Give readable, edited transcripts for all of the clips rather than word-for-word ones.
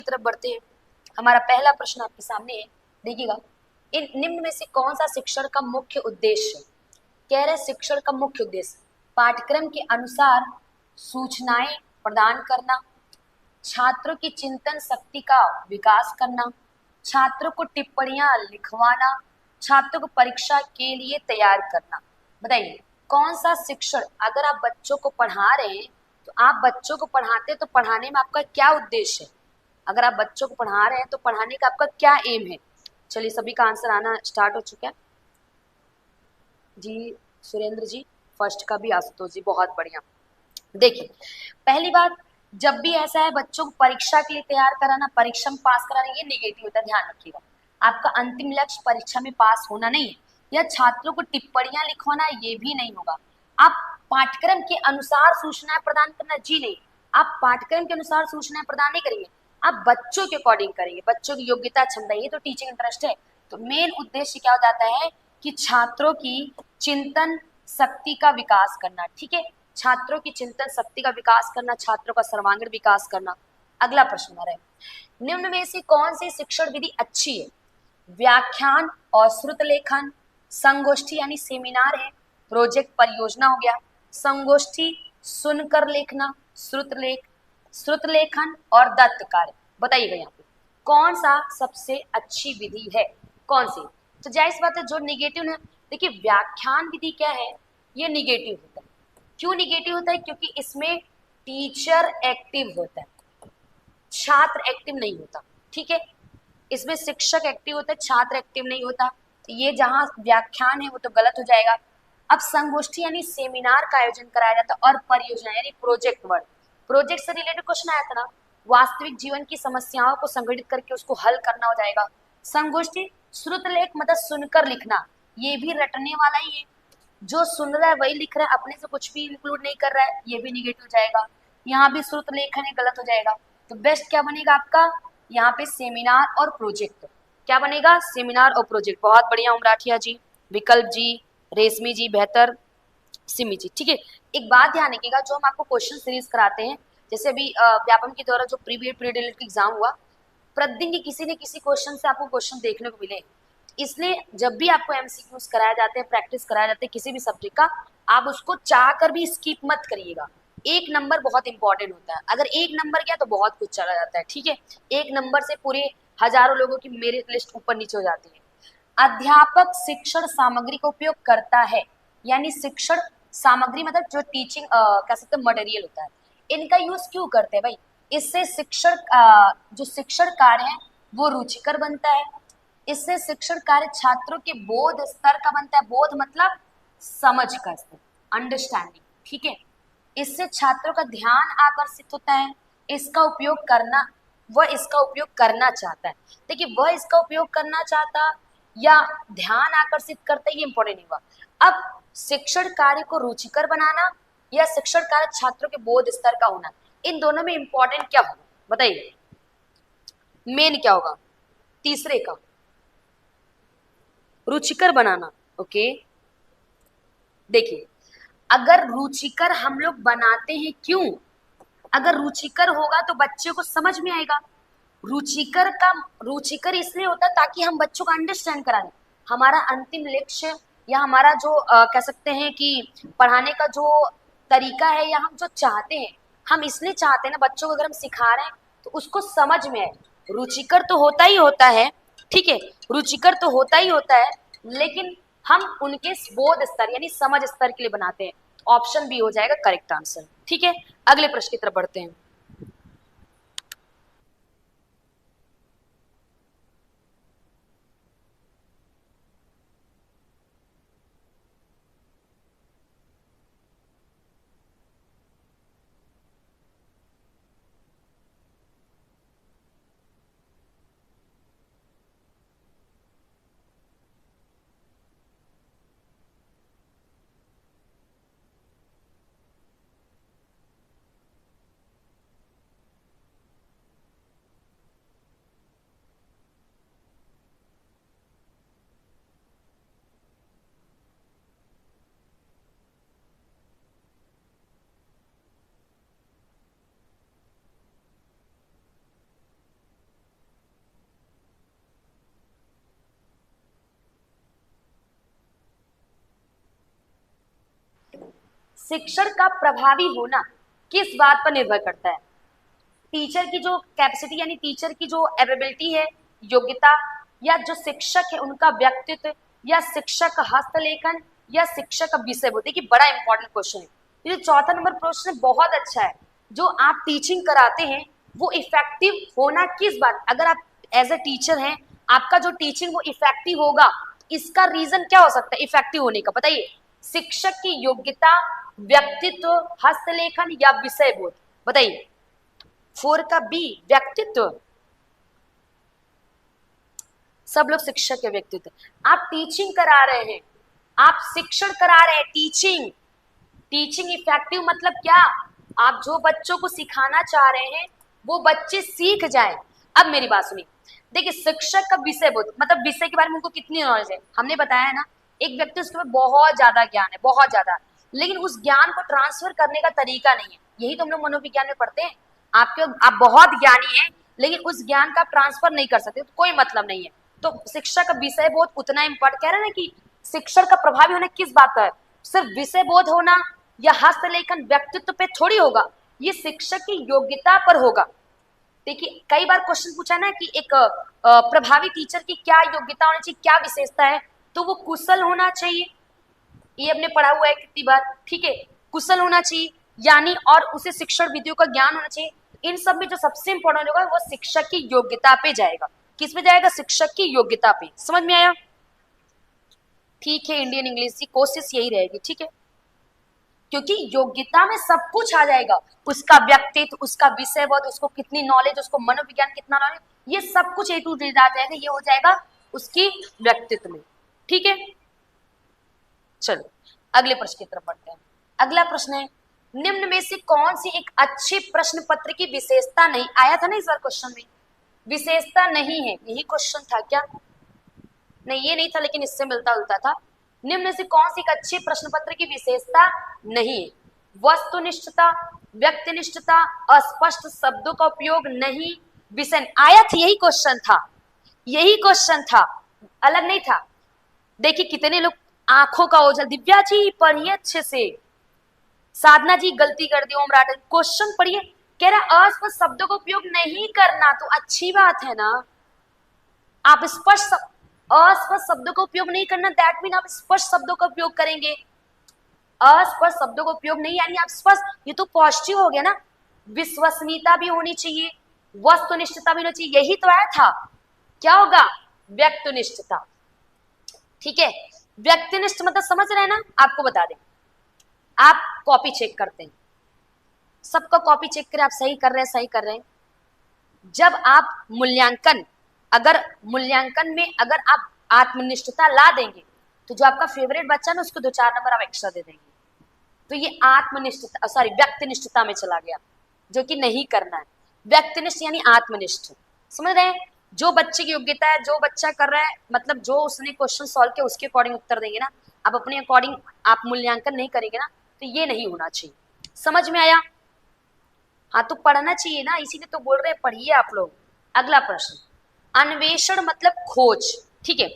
तरफ बढ़ते हैं। हमारा पहला प्रश्न आपके सामने है, देखिएगा। इन निम्न में से कौन सा शिक्षण का मुख्य उद्देश्य है? कह रहे शिक्षण का मुख्य उद्देश्य पाठ्यक्रम के अनुसार सूचनाएं प्रदान करना, छात्रों की चिंतन शक्ति का विकास करना, छात्रों को टिप्पणियां लिखवाना, छात्रों को परीक्षा के लिए तैयार करना। बताइए कौन सा शिक्षण, अगर आप बच्चों को पढ़ा रहे हैं तो आप बच्चों को पढ़ाते तो पढ़ाने में आपका क्या उद्देश्य है? अगर आप बच्चों को पढ़ा रहे हैं तो पढ़ाने का आपका क्या एम है? चलिए सभी का आंसर आना स्टार्ट हो चुका है जी। सुरेंद्र जी फर्स्ट का भी, आशुतोष जी बहुत बढ़िया। देखिए पहली बात, जब भी ऐसा है बच्चों को परीक्षा के लिए तैयार कराना, परीक्षा में पास कराना, ये निगेटिव होता है, ध्यान रखिएगा। आपका अंतिम लक्ष्य परीक्षा में पास होना नहीं है, या छात्रों को टिप्पणियां लिखवाना, ये भी नहीं होगा। आप पाठ्यक्रम के अनुसार सूचनाएं प्रदान करना, जी नहीं, आप पाठ्यक्रम के अनुसार सूचनाएं प्रदान नहीं करेंगे, आप बच्चों के अकॉर्डिंग करेंगे, बच्चों की योग्यता क्षमता, ये तो टीचिंग इंटरेस्ट है। तो मेन उद्देश्य क्या हो जाता है कि छात्रों की चिंतन शक्ति का विकास करना। ठीक है, छात्रों की चिंतन शक्ति का विकास करना, छात्रों का सर्वांगीण विकास करना। अगला प्रश्न आ रहा है, निम्न में से कौन सी शिक्षण विधि अच्छी है? व्याख्यान और श्रुत लेखन, संगोष्ठी यानी सेमिनार है, प्रोजेक्ट परियोजना हो गया, संगोष्ठी सुनकर लेखना, श्रुत लेखन और दत्त कार्य। बताइएगा यहाँ पे कौन सा सबसे अच्छी विधि है, कौन सी? तो जाहिर सी बात है जो निगेटिव है। देखिए व्याख्यान विधि क्या है, ये निगेटिव होता है। क्यों निगेटिव होता है? क्योंकि इसमें टीचर एक्टिव होता है, छात्र एक्टिव नहीं होता। ठीक है, इसमें शिक्षक एक्टिव होता है, छात्र एक्टिव नहीं होता। तो ये जहां व्याख्यान है वो तो गलत हो जाएगा। अब संगोष्ठी यानी सेमिनार का आयोजन कराया जाता है, और परियोजना यानी प्रोजेक्ट वर्क, प्रोजेक्ट से रिलेटेड क्वेश्चन आया था ना, वास्तविक जीवन की समस्याओं को संगठित करके उसको हल करना हो जाएगा। संगोष्ठी श्रुत लेख मतलब सुनकर लिखना, ये भी रटने वाला ही है, जो सुन रहा है वही लिख रहा है, अपने से कुछ भी इंक्लूड नहीं कर रहा है, ये भी निगेटिव हो जाएगा। यहाँ भी श्रुत लेखन है, गलत हो जाएगा। तो बेस्ट क्या बनेगा आपका यहाँ पे? सेमिनार और प्रोजेक्ट। क्या बनेगा? सेमिनार और प्रोजेक्ट। बहुत बढ़िया उमराठिया जी, विकल्प जी, रेशमी जी, बेहतर, सिमी जी। ठीक है, एक बात ध्यान रखिएगा, जो हम आपको क्वेश्चन सीरीज कराते हैं, जैसे अभी व्यापम के द्वारा जो प्री एग्जाम हुआ, प्रतिदिन के किसी न किसी क्वेश्चन से आपको क्वेश्चन देखने को मिले। इसलिए जब भी आपको एमसीक्यूज कराए जाते हैं, प्रैक्टिस कराए जाते हैं किसी भी सब्जेक्ट का, आप उसको चाह कर भी स्किप मत करिएगा। एक नंबर बहुत इंपॉर्टेंट होता है, अगर एक नंबर गया तो बहुत कुछ चला जाता है। ठीक है, एक नंबर से पूरे हजारों लोगों की मेरिट लिस्ट ऊपर नीचे हो जाती है। अध्यापक शिक्षण सामग्री का उपयोग करता है, यानी शिक्षण सामग्री मतलब जो टीचिंग कह सकते हैं मटेरियल होता है, इनका यूज क्यों करते हैं भाई? इससे शिक्षण जो शिक्षण कार्य है वो रुचिकर बनता है, इससे शिक्षण कार्य छात्रों के बोध स्तर का बनता है, बोध मतलब समझ का स्तर, अंडरस्टैंडिंग। ठीक है, इससे छात्रों का ध्यान आकर्षित होता है, इसका उपयोग करना, वह इसका उपयोग करना चाहता है। देखिए वह इसका उपयोग करना चाहता या ध्यान आकर्षित करता, ये इंपॉर्टेंट नहीं हुआ। अब शिक्षण कार्य को रुचिकर बनाना या शिक्षण कार्य छात्रों के बोध स्तर का होना, इन दोनों में इंपॉर्टेंट क्या होगा बताइए? मेन क्या होगा? तीसरे का, रुचिकर बनाना। ओके, देखिए अगर रुचिकर हम लोग बनाते हैं, क्यों? अगर रुचिकर होगा तो बच्चे को समझ में आएगा। रुचिकर इसलिए होता है ताकि हम बच्चों को अंडरस्टैंड करा दें। हमारा अंतिम लक्ष्य या हमारा जो कह सकते हैं कि पढ़ाने का जो तरीका है, या हम जो चाहते हैं, हम इसलिए चाहते हैं ना बच्चों को अगर हम सिखा रहे हैं तो उसको समझ में आए। रुचिकर तो होता ही होता है, ठीक है, रुचिकर तो होता ही होता है, लेकिन हम उनके बोध स्तर यानी समझ स्तर के लिए बनाते हैं। ऑप्शन बी हो जाएगा करेक्ट आंसर। ठीक है, अगले प्रश्न की तरफ बढ़ते हैं। शिक्षण का प्रभावी होना किस बात पर निर्भर करता है? टीचर की जो कैपेसिटी यानी टीचर की जो एबिलिटी है, योग्यता, या जो शिक्षक है उनका व्यक्तित्व, या शिक्षक का हस्तलेखन, या शिक्षक का विषय बोध। देखिए बड़ा इंपॉर्टेंट क्वेश्चन है ये जो चौथा नंबर प्रश्न बहुत अच्छा है। जो आप टीचिंग कराते हैं वो इफेक्टिव होना किस बात, अगर आप एज ए टीचर हैं आपका जो टीचिंग वो इफेक्टिव होगा, इसका रीजन क्या हो सकता है इफेक्टिव होने का? बताइए। शिक्षक की योग्यता, व्यक्तित्व, हस्तलेखन, या विषय बोध? बताइए। 4 का बी, व्यक्तित्व। सब लोग शिक्षक के व्यक्तित्व। आप टीचिंग करा रहे हैं, आप शिक्षण करा रहे हैं, टीचिंग। टीचिंग इफेक्टिव मतलब क्या? आप जो बच्चों को सिखाना चाह रहे हैं वो बच्चे सीख जाएं। अब मेरी बात सुनिए, देखिए शिक्षक का विषय बोध मतलब विषय के बारे में उनको कितनी नॉलेज है। हमने बताया है ना, एक व्यक्ति उसके में बहुत ज्यादा ज्ञान है, बहुत ज्यादा, लेकिन उस ज्ञान को ट्रांसफर करने का तरीका नहीं है। यही तो हम लोग मनोविज्ञान में पढ़ते हैं। आप बहुत ज्ञानी हैं लेकिन उस ज्ञान का ट्रांसफर नहीं कर सकते तो कोई मतलब नहीं है। तो शिक्षा का विषय बोध उतना इम्पोर्टेंट, कह रहे हैं ना कि शिक्षण का प्रभावी होना किस बात का है? सिर्फ विषय बोध होना या हस्तलेखन व्यक्तित्व पे थोड़ी होगा, ये शिक्षक की योग्यता पर होगा। देखिए कई बार क्वेश्चन पूछा ना कि एक प्रभावी टीचर की क्या योग्यता होनी चाहिए, क्या विशेषता है, तो वो कुशल होना चाहिए। ये हमने पढ़ा हुआ है कितनी बार, ठीक है। कुशल होना चाहिए यानी, और उसे शिक्षण विधियों का ज्ञान होना चाहिए। इन सब में जो सबसे इंपॉर्टेंट होगा वो शिक्षक की योग्यता पे जाएगा। किस पे जाएगा? शिक्षक की योग्यता पे। समझ में आया? ठीक है, इंडियन इंग्लिश की कोशिश यही रहेगी, ठीक है, क्योंकि योग्यता में सब कुछ आ जाएगा। उसका व्यक्तित्व, उसका विषय बोध, उसको कितनी नॉलेज, उसको मनोविज्ञान कितना नॉलेज, ये सब कुछ ए टू जेड आ जाएगा। ये हो जाएगा उसकी व्यक्तित्व में, ठीक है। चलो अगले प्रश्न की तरफ बढ़ते हैं। अगला प्रश्न है, निम्न में से कौन सी एक अच्छे प्रश्न पत्र की विशेषता नहीं, आया था ना इस बार क्वेश्चन में, विशेषता नहीं है, यही क्वेश्चन था क्या? नहीं ये नहीं था लेकिन इससे मिलता जुलता था। निम्न में से कौन सी एक अच्छे प्रश्न पत्र की विशेषता नहीं है? वस्तुनिष्ठता, व्यक्तिनिष्ठता, अस्पष्ट शब्दों का उपयोग नहीं, विषय। आया था, यही क्वेश्चन था, यही क्वेश्चन था, अलग नहीं था। देखिए कितने लोग आंखों का ओझल, दिव्या जी पढ़िए अच्छे से, साधना जी गलती कर दी, ओम राठन क्वेश्चन पढ़िए, कह रहा अस्पष्ट शब्दों का उपयोग नहीं करना, तो अच्छी बात है ना। आप अस्पष्ट शब्दों का उपयोग नहीं करना, दैट मीन आप स्पष्ट शब्दों का उपयोग करेंगे। अस्पष्ट शब्दों का उपयोग नहीं यानी आप स्पष्ट, ये तो पॉजिटिव हो गया ना। विश्वसनीयता भी होनी चाहिए, वस्तुनिष्ठता भी होनी चाहिए, यही तो आया था। क्या होगा? व्यक्तिनिष्ठता, ठीक है। व्यक्तिनिष्ठ मतलब समझ रहे हैं ना? आपको बता दें, आप कॉपी चेक करते हैं, सबका कॉपी चेक करें, आप सही कर रहे हैं, सही कर रहे हैं। जब आप मूल्यांकन, अगर मूल्यांकन में अगर आप आत्मनिष्ठता ला देंगे तो जो आपका फेवरेट बच्चा ना उसको 2-4 नंबर आप एक्स्ट्रा दे देंगे। तो ये आत्मनिष्ठता, सॉरी व्यक्तिनिष्ठता में चला गया, जो कि नहीं करना है। व्यक्तिनिष्ठ यानी आत्मनिष्ठ, समझ रहे हैं? जो बच्चे की योग्यता है, जो बच्चा कर रहा है, मतलब जो उसने क्वेश्चन सॉल्व किया उसके अकॉर्डिंग उत्तर देंगे ना, आप अपने अकॉर्डिंग आप मूल्यांकन नहीं करेंगे ना, तो ये नहीं होना चाहिए। समझ में आया? हाँ तो पढ़ना चाहिए ना, इसीलिए तो बोल रहे हैं पढ़िए आप लोग। अगला प्रश्न, अन्वेषण मतलब खोज, ठीक है।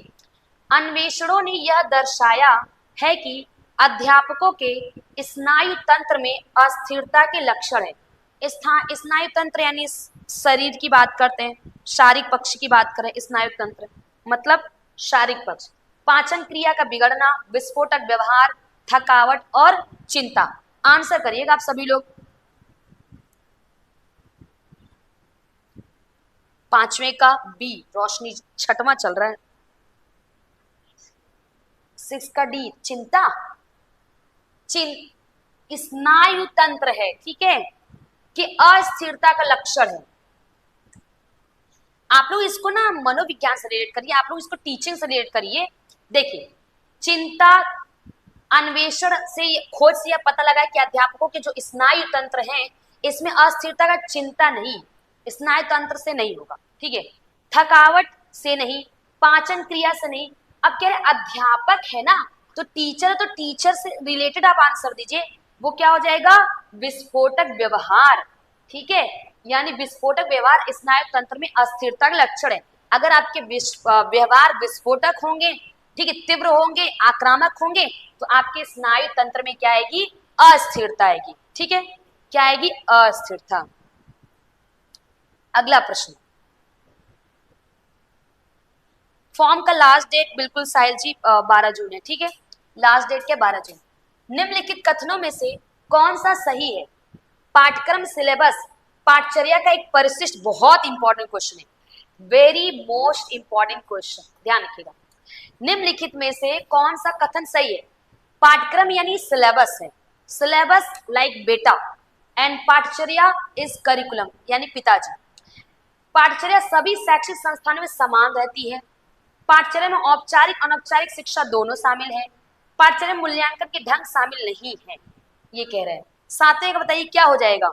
अन्वेषणों ने यह दर्शाया है कि अध्यापकों के स्नायु तंत्र में अस्थिरता के लक्षण है। स्नायु तंत्र यानी शरीर की बात करते हैं, शारीरिक पक्ष की बात करें, स्नायु तंत्र मतलब शारीरिक पक्ष। पाचन क्रिया का बिगड़ना, विस्फोटक व्यवहार, थकावट और चिंता। आंसर करिएगा आप सभी लोग। पांचवें का बी, रोशनी छठवां चल रहा है। 6 का डी, चिंता, स्नायु तंत्र है, ठीक है, कि अस्थिरता का लक्षण है। आप लोग इसको ना मनोविज्ञान से रिलेट करिए, आप लोग इसको टीचिंग से रिलेट करिए। देखिए चिंता, अन्वेषण से खोज से यह पता लगा कि अध्यापकों के जो स्नायु तंत्र हैं इसमें अस्थिरता का चिंता नहीं, स्नायु तंत्र से नहीं होगा, ठीक है। थकावट से नहीं, पाचन क्रिया से नहीं। अब कह रहे अध्यापक है ना, तो टीचर है, तो टीचर से रिलेटेड आप आंसर दीजिए। वो क्या हो जाएगा? विस्फोटक व्यवहार, ठीक है, यानी विस्फोटक व्यवहार स्नायु तंत्र में अस्थिरता का लक्षण है। अगर आपके व्यवहार विस्फोटक होंगे, ठीक है, तीव्र होंगे, आक्रामक होंगे, तो आपके स्नायु तंत्र में क्या आएगी? अस्थिरता आएगी। ठीक है, क्या आएगी? अस्थिरता। अगला प्रश्न, फॉर्म का लास्ट डेट बिल्कुल साहिल जी 12 जून है। ठीक है, लास्ट डेट क्या? 12 जून। निम्नलिखित कथनों में से कौन सा सही है? पाठ्यक्रम सिलेबस पाठचर्या का एक परिशिष्ट, बहुत इंपॉर्टेंट क्वेश्चन है, वेरी मोस्ट इंपॉर्टेंट क्वेश्चन, ध्यान रखिएगा। निम्नलिखित में से कौन सा कथन सही है? पाठ्यक्रम यानी सिलेबस है, सिलेबस लाइक बेटा, एंड पाठचर्या इज करिकुलम यानी पिताजी। पाठचर्या सभी शैक्षिक संस्थानों में समान रहती है। पाठचर्या में औपचारिक अनौपचारिक शिक्षा दोनों शामिल है। पाठचर्या में मूल्यांकन के ढंग शामिल नहीं है, ये कह रहे हैं। सातवें का बताइए क्या हो जाएगा?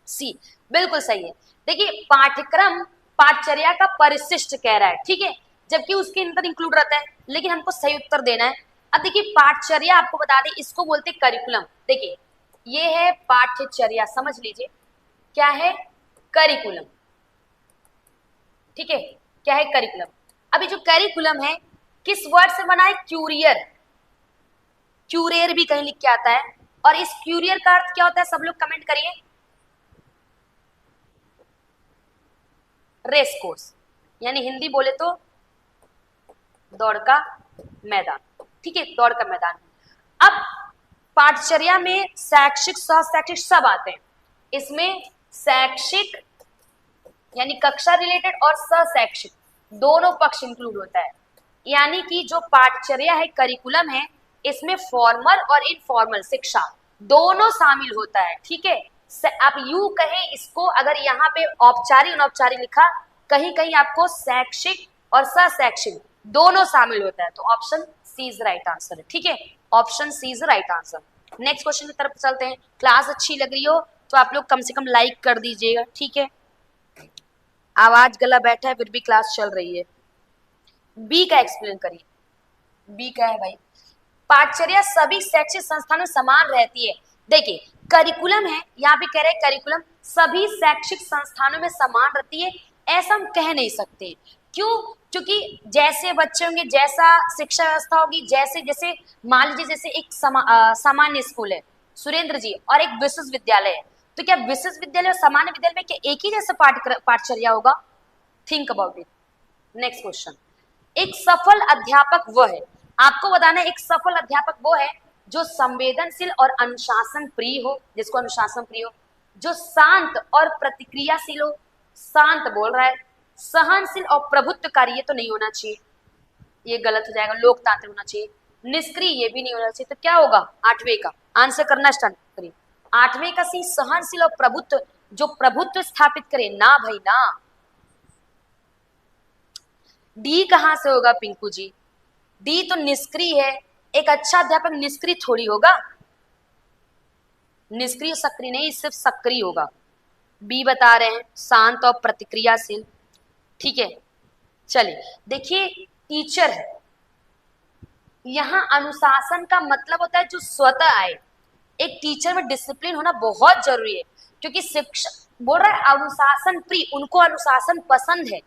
सी, बिल्कुल सही है। देखिए, पाठ्यक्रम पाठचर्या का परिशिष्ट कह रहा है, ठीक है, जबकि उसके अंदर इंक्लूड रहता है, लेकिन हमको सही उत्तर देना है। अब देखिए, पाठचर्या आपको बता दें, इसको बोलते हैं करिकुलम। देखिए, ये है पाठ्यचर्या, समझ लीजिए क्या है? करिकुलम। ठीक है, क्या है? करिकुलम। अभी जो करिकुलम है किस वर्ड से बना है? क्यूरियर, क्यूरियर भी कहीं लिख के आता है। और इस क्यूरियर का अर्थ क्या होता है? सब लोग कमेंट करिए। रेस कोर्स, यानी हिंदी बोले तो दौड़ का मैदान। ठीक है, दौड़ का मैदान। अब पाठचर्या में शैक्षिक सहशैक्षिक सब आते हैं। इसमें शैक्षिक यानी कक्षा रिलेटेड और सहशैक्षिक दोनों पक्ष इंक्लूड होता है। यानी कि जो पाठचर्या है, करिकुलम है, इसमें फॉर्मल और इनफॉर्मल शिक्षा दोनों शामिल होता है। ठीक है, आप यू कहें इसको, अगर यहाँ पे औपचारिक अनौपचारिक लिखा, कहीं कहीं आपको शैक्षिक और सहशैक्षिक दोनों शामिल होता है, तो option C is right answer है। ठीक है, option C is right answer. Next question की तरफ चलते हैं। क्लास अच्छी लग रही हो तो आप लोग कम से कम लाइक कर दीजिएगा। ठीक है, आवाज गला बैठा है फिर भी क्लास चल रही है। बी का एक्सप्लेन करिए। बी का है भाई, पाठचर्या सभी शैक्षिक संस्थानों समान रहती है। देखिए, करिकुलम है, यहाँ पे कह रहे हैं करिकुलम सभी शैक्षिक संस्थानों में समान रहती है, ऐसा हम कह नहीं सकते। क्यों? क्योंकि जैसे बच्चे होंगे, जैसा शिक्षा व्यवस्था होगी, जैसे जैसे मान लीजिए जैसे एक सामान्य स्कूल है सुरेंद्र जी, और एक विश्वविद्यालय है, तो क्या विश्वविद्यालय और सामान्य विद्यालय में क्या एक ही जैसा पाठचर्या होगा? Think about it. Next question, एक सफल अध्यापक वो है, आपको बताना है, एक सफल अध्यापक वो है जो संवेदनशील और अनुशासन प्रिय हो, जिसको अनुशासन प्रिय हो, जो शांत और प्रतिक्रियाशील हो, शांत बोल रहा है, सहनशील और प्रभुत्वकारी, ये तो नहीं होना चाहिए, ये गलत हो जाएगा, लोकतांत्रिक होना चाहिए, निष्क्रिय ये भी नहीं होना चाहिए, तो क्या होगा? आठवें का आंसर करना स्टार्ट करिए। आठवें का सी, सहनशील और प्रभुत्व, जो प्रभुत्व स्थापित करे ना भाई ना। डी कहां से होगा पिंकू जी? डी तो निष्क्रिय है, एक अच्छा अध्यापक निष्क्रिय थोड़ी होगा, निष्क्रिय सक्रिय नहीं, सिर्फ सक्रिय होगा। बी बता रहे हैं शांत और प्रतिक्रियाशील। ठीक है, चलिए देखिए, टीचर है, यहां अनुशासन का मतलब होता है जो स्वतः आए। एक टीचर में डिसिप्लिन होना बहुत जरूरी है, क्योंकि शिक्षक बोल रहा है अनुशासन प्रिय, उनको अनुशासन पसंद है।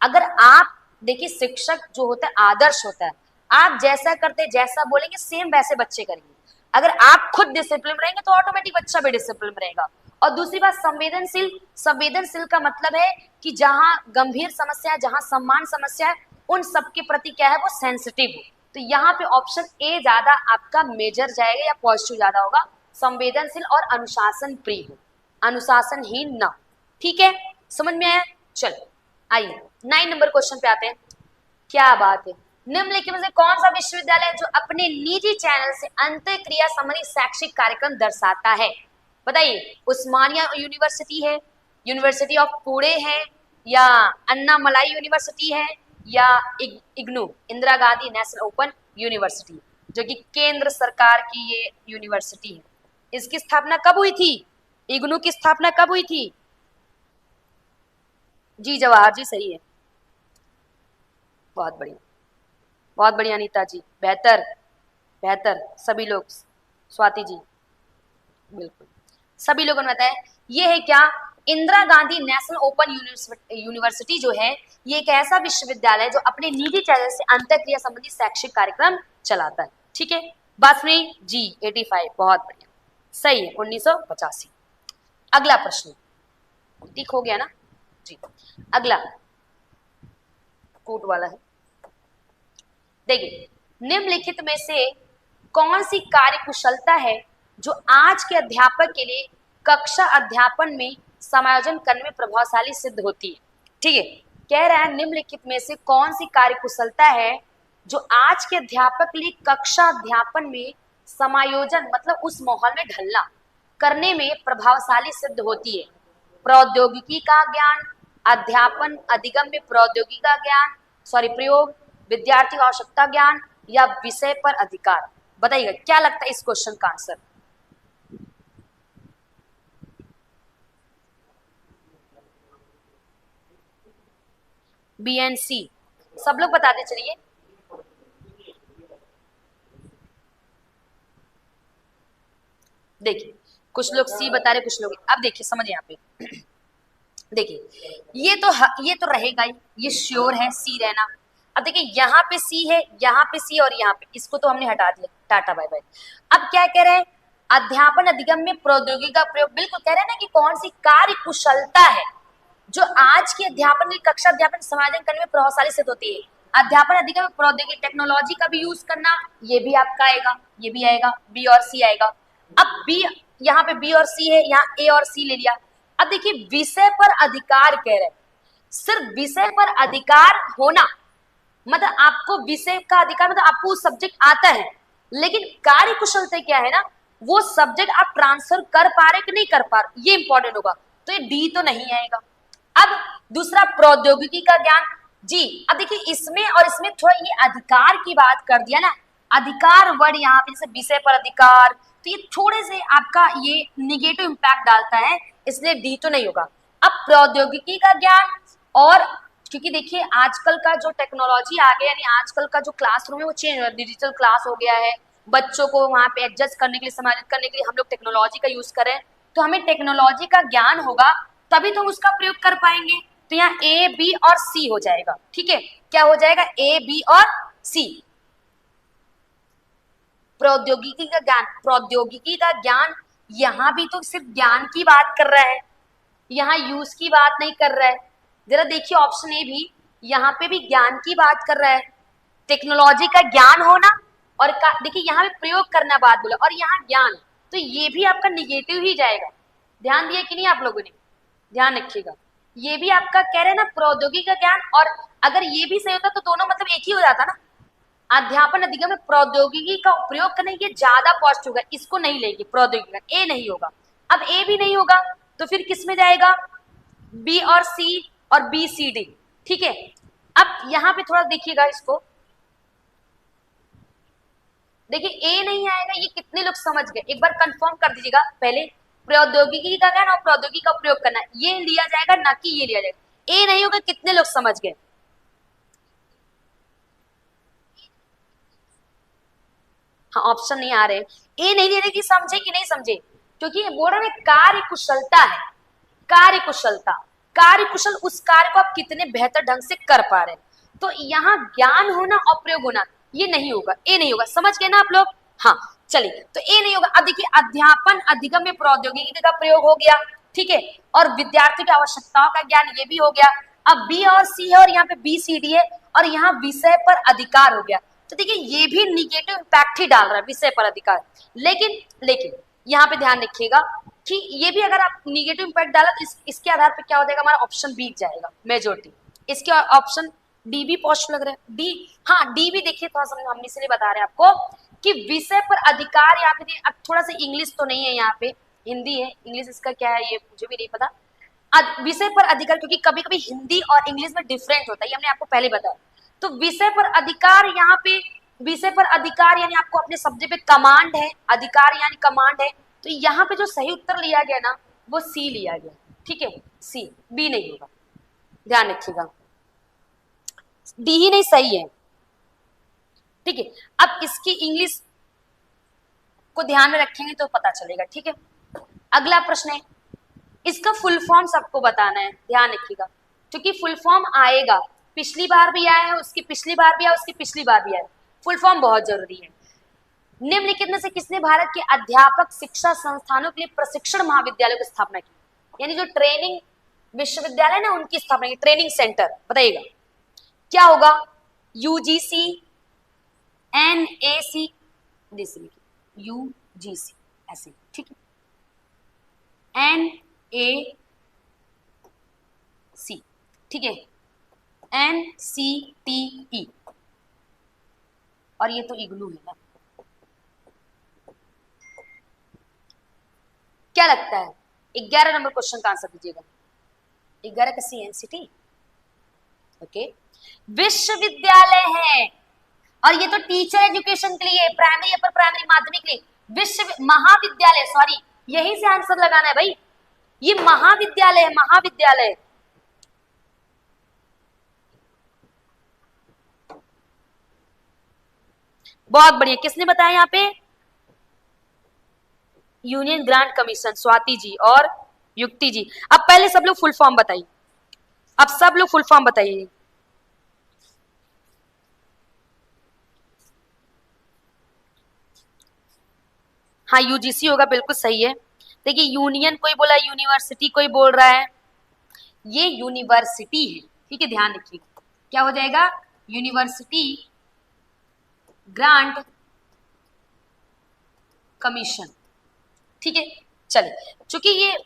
अगर आप देखिए, शिक्षक जो होता है आदर्श होता है, आप जैसा करते जैसा बोलेंगे सेम वैसे बच्चे करेंगे। अगर आप खुद डिसिप्लिन रहेंगे तो ऑटोमेटिक बच्चा भी डिसिप्लिन रहेगा। और दूसरी बात, संवेदनशील, संवेदनशील का मतलब है कि जहां गंभीर समस्या है, जहां सम्मान समस्या है, उन सबके प्रति क्या है, वो सेंसिटिव हो। तो यहाँ पे ऑप्शन ए ज्यादा आपका मेजर जाएगा या पॉजिटिव ज्यादा होगा, संवेदनशील और अनुशासन प्रिय हो, अनुशासनहीन ना। ठीक है, समझ में आया? चलो आइए 9 नंबर क्वेश्चन पे आते हैं। क्या बात है, निम्नलिखित में से कौन सा विश्वविद्यालय है जो अपने निजी चैनल से अंतःक्रिया संबंधी शैक्षिक कार्यक्रम दर्शाता है? बताइए, उस्मानिया यूनिवर्सिटी है, यूनिवर्सिटी ऑफ पुणे है, या अन्ना मलाई यूनिवर्सिटी है, या IGNOU Indira Gandhi national open university, जो कि केंद्र सरकार की ये यूनिवर्सिटी है। इसकी स्थापना कब हुई थी? इग्नू की स्थापना कब हुई थी? जी जवाहर जी सही है, बहुत बढ़िया, बहुत बढ़िया अनीता जी, बेहतर बेहतर। सभी लोग, स्वाति जी बिल्कुल, सभी लोगों ने बताया। ये है क्या? Indira Gandhi national open university जो है, ये एक ऐसा विश्वविद्यालय है जो अपने निजी चैनल से अंतःक्रिया संबंधी शैक्षिक कार्यक्रम चलाता है। ठीक है, बस में जी 85, बहुत बढ़िया, सही है 1985। अगला प्रश्न, ठीक हो गया ना जी। अगला कोट वाला है, देखिए निम्नलिखित में से कौन सी कार्य कुशलता है जो आज के अध्यापक के लिए कक्षा अध्यापन में समायोजन करने में प्रभावशाली सिद्ध होती है। ठीक है, कह रहा है निम्नलिखित में से कौन सी कार्य कुशलता है जो आज के अध्यापक के लिए कक्षा अध्यापन में समायोजन मतलब उस माहौल में ढलना करने में प्रभावशाली सिद्ध होती है। प्रौद्योगिकी का ज्ञान, अध्यापन अधिगम में प्रौद्योगिकी का ज्ञान, सॉरी प्रयोग, विद्यार्थी आवश्यकता ज्ञान या विषय पर अधिकार। बताइएगा क्या लगता है इस क्वेश्चन का आंसर। बी एंड सी, सब लोग बताते चलिए। देखिए कुछ लोग सी बता रहे, कुछ लोग, अब देखिए समझ यहाँ पे देखिए ये तो रहेगा ही, ये श्योर है सी रहना। अब देखिए यहाँ पे सी है, यहाँ पे सी और यहाँ पे, इसको तो हमने हटा दिया, टाटा बाय बाय। अब क्या कह रहे हैं, अध्यापन अधिगम में प्रौद्योगिकी का प्रयोग, बिल्कुल कह रहे हैं ना कि कौन सी कार्य कुशलता है जो आज के अध्यापन की कक्षा अध्यापन समायोजन करने में प्रभावशाली सिद्ध होती है। अध्यापन अधिगम में प्रौद्योगिकी टेक्नोलॉजी का भी यूज करना, ये भी आपका आएगा, ये भी आएगा, बी और सी आएगा। अब बी, यहाँ पे बी और सी है, यहाँ ए और सी ले लिया। अब देखिए विषय पर अधिकार कह रहे हैं, सिर्फ विषय पर अधिकार होना मतलब आपको विषय का अधिकार मतलब आपको उस सब्जेक्ट आता है, लेकिन कार्य कुशलता क्या है ना, वो सब्जेक्ट आप ट्रांसफर कर पा रहे कि नहीं कर पा रहे, ये इंपॉर्टेंट होगा। तो ये डी तो नहीं आएगा। अब दूसरा प्रौद्योगिकी का ज्ञान जी। अब देखिए इसमें और इसमें थोड़ा ये अधिकार की बात कर दिया ना, अधिकार वर्ड यहाँ पे जैसे विषय पर अधिकार, तो ये थोड़े से आपका ये निगेटिव इंपैक्ट डालता है, इसलिए डी तो नहीं होगा। अब प्रौद्योगिकी का ज्ञान, और क्योंकि देखिए आजकल का जो टेक्नोलॉजी आ गया, यानी आजकल का जो क्लासरूम है वो चेंज हो, डिजिटल क्लास हो गया है, बच्चों को वहाँ पे एडजस्ट करने के लिए, समायोजित करने के लिए हम लोग टेक्नोलॉजी का यूज करें, तो हमें टेक्नोलॉजी का ज्ञान होगा तभी तो हम उसका प्रयोग कर पाएंगे। तो यहाँ ए बी और सी हो जाएगा। ठीक है, क्या हो जाएगा, ए बी और सी। प्रौद्योगिकी का ज्ञान, प्रौद्योगिकी का ज्ञान यहाँ भी तो सिर्फ ज्ञान की बात कर रहा है, यहाँ यूज की बात नहीं कर रहा है। जरा देखिए ऑप्शन ए भी, यहाँ पे भी ज्ञान की बात कर रहा है, टेक्नोलॉजी का ज्ञान होना, और देखिए यहाँ पे प्रयोग करना बात बोला, और यहाँ ज्ञान, तो ये भी आपका निगेटिव ही जाएगा। ध्यान दिया कि नहीं आप लोगों ने, ध्यान रखिएगा। ये भी आपका कह रहे हैं ना प्रौद्योगिकी का ज्ञान, और अगर ये भी सही होता तो दोनों मतलब एक ही हो जाता ना। अध्यापन अधिगम में प्रौद्योगिकी का उपयोग करने के ज्यादा पॉजिटिव होगा, इसको नहीं लेंगे प्रौद्योगिकी का, ए नहीं होगा। अब ए भी नहीं होगा तो फिर किस में जाएगा, बी और सी और बी सी डी। ठीक है, अब यहाँ पे थोड़ा देखिएगा इसको, देखिए ए नहीं आएगा, ये कितने लोग समझ गए एक बार कंफर्म कर दीजिएगा पहले। प्रौद्योगिकी का ज्ञान और प्रौद्योगिकी का प्रयोग करना, ये लिया जाएगा ना कि ये लिया जाएगा। ए नहीं होगा, कितने लोग समझ गए। हाँ ऑप्शन नहीं आ रहे, ए नहीं ले रहे कि समझे कि नहीं समझे, क्योंकि बोल रहे कार्य कुशलता है, कार्य कुशलता, कार्य कुशल उस कार्य को आप कितने बेहतर ढंग से कर पा रहे हैं। तो यहाँ ज्ञान होना और प्रयोग होना ये नहीं होगा, ए नहीं होगा, समझ गए ना आप लोग। हाँ चलिए, तो ए नहीं होगा। अब देखिए अध्यापन अधिगम में प्रौद्योगिकी का प्रयोग हो गया, ठीक है, और विद्यार्थी की आवश्यकताओं का ज्ञान ये भी हो गया। अब बी और सी है और यहाँ पे बी सी डी है, और यहाँ विषय पर अधिकार हो गया। तो देखिए ये भी निगेटिव इम्पैक्ट ही डाल रहा है विषय पर अधिकार। लेकिन यहाँ पे ध्यान रखिएगा कि ये भी अगर आप निगेटिव इम्पैक्ट डाला तो इसके आधार पर क्या हो जाएगा, हमारा ऑप्शन बी जाएगा मेजोरिटी। इसके ऑप्शन डी भी पॉजिटिव लग रहा है, डी, हाँ डी भी देखिए थोड़ा सा हम इसलिए बता रहे हैं आपको कि विषय पर अधिकार यहाँ पे, अब थोड़ा सा इंग्लिश तो नहीं है यहाँ पे, हिंदी है, इंग्लिश इसका क्या है ये मुझे भी नहीं पता। विषय पर अधिकार, क्योंकि कभी कभी हिंदी और इंग्लिश में डिफरेंट होता है, ये हमने आपको पहले बताया। तो विषय पर अधिकार, यहाँ पे विषय पर अधिकार यानी आपको अपने सब्जेक्ट पे कमांड है, अधिकार यानी कमांड है, तो यहाँ पे जो सही उत्तर लिया गया ना वो सी लिया गया। ठीक है, सी, बी नहीं होगा, ध्यान रखिएगा, डी ही नहीं सही है। ठीक है, अब इसकी इंग्लिश को ध्यान में रखेंगे तो पता चलेगा। ठीक है, अगला प्रश्न है, इसका फुल फॉर्म सबको बताना है, ध्यान रखिएगा, क्योंकि फुल फॉर्म आएगा, पिछली बार भी आया है, उसकी पिछली बार भी आया, उसकी पिछली बार भी आया, फुल फॉर्म बहुत जरूरी है। निम्नलिखित में से किसने भारत के अध्यापक शिक्षा संस्थानों के लिए प्रशिक्षण महाविद्यालय की स्थापना की? यानी जो ट्रेनिंग विश्वविद्यालय ना उनकी स्थापना की, ट्रेनिंग सेंटर, बताइएगा क्या होगा? यूजीसी, एनएसी, यूजीसी ऐसे, ठीक है, एनएसी, ठीक है, एनसीटीई, और ये तो इग्नू है ना। क्या लगता है? 11 नंबर क्वेश्चन का आंसर दीजिएगा। 11 का सी, एनसीटी, ओके। विश्वविद्यालय है, और ये तो टीचर एजुकेशन के लिए, प्राइमरी, अपर प्राइमरी, माध्यमिक के लिए। विश्व महाविद्यालय, सॉरी, यही से आंसर लगाना है भाई, ये महाविद्यालय है, महाविद्यालय। बहुत बढ़िया, किसने बताया यहाँ पे? Union grant commission, Swati ji और युक्ति जी। अब पहले सब लोग फुल फॉर्म बताइए, अब सब लोग फुल फॉर्म बताइए। हाँ, यूजीसी होगा, बिल्कुल सही है। देखिए, यूनियन कोई बोला, यूनिवर्सिटी कोई बोल रहा है, ये यूनिवर्सिटी है, ठीक है, ध्यान रखिएगा। क्या हो जाएगा? यूनिवर्सिटी ग्रांट कमीशन, ठीक है। चलिए, चूंकि ये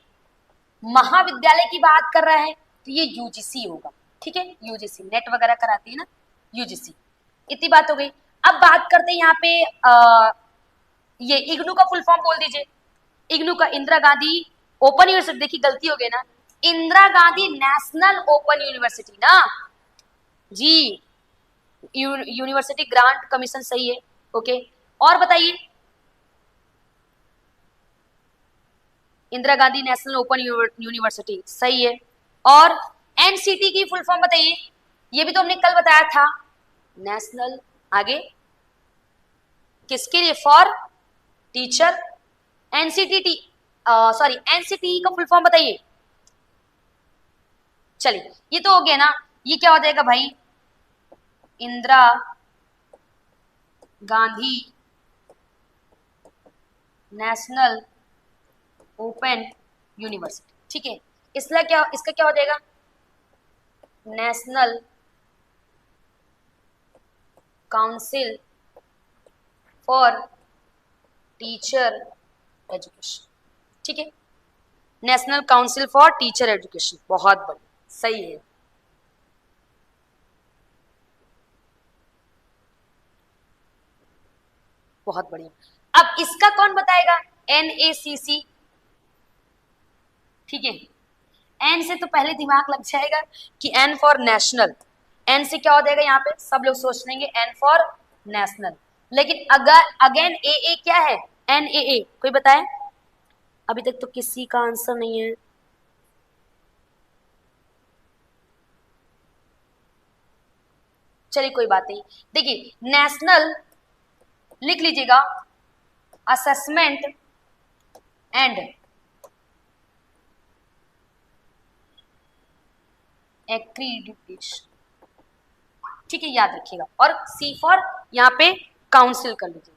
महाविद्यालय की बात कर रहा है तो ये यूजीसी होगा, ठीक है, यूजीसी, नेट वगैरह कराती है ना, यूजीसी। इतनी बात हो गई। अब बात करते हैं यहाँ पे ये इग्नू का फुल फॉर्म बोल दीजिए। इग्नू का इंदिरा गांधी ओपन यूनिवर्सिटी, देखिए गलती हो गई ना, Indira Gandhi national open university ना जी, यूनिवर्सिटी ग्रांट कमीशन सही है, ओके। और बताइए, Indira Gandhi national open university सही है। और एनसीटी की फुल फॉर्म बताइए, ये भी तो हमने कल बताया था, नेशनल, आगे किसके लिए? For teacher, NCT, sorry, NCT का फुल फॉर्म बताइए। चलिए, ये तो हो गया ना, ये क्या हो जाएगा भाई? Indira Gandhi national open university, ठीक है। इसलिए क्या, इसका क्या हो जाएगा? National council for teacher education, ठीक है, national council for teacher education, बहुत बढ़िया, सही है। बहुत बढ़िया। अब इसका कौन बताएगा? एनएसीसी, ठीक है। एन से तो पहले दिमाग लग जाएगा कि एन फॉर नेशनल, एन से क्या हो जाएगा यहाँ पे? सब लोग सोच लेंगे एन फॉर नेशनल, लेकिन अगर अगेन ए क्या है? एन ए, कोई बताए? अभी तक तो किसी का आंसर नहीं है। चलिए, कोई बात नहीं। देखिए, नेशनल लिख लीजिएगा, असेसमेंट एंड एक्रीडिटेशन, ठीक है, याद रखिएगा। और सी फॉर यहाँ पे काउंसिल कर लीजिएगा,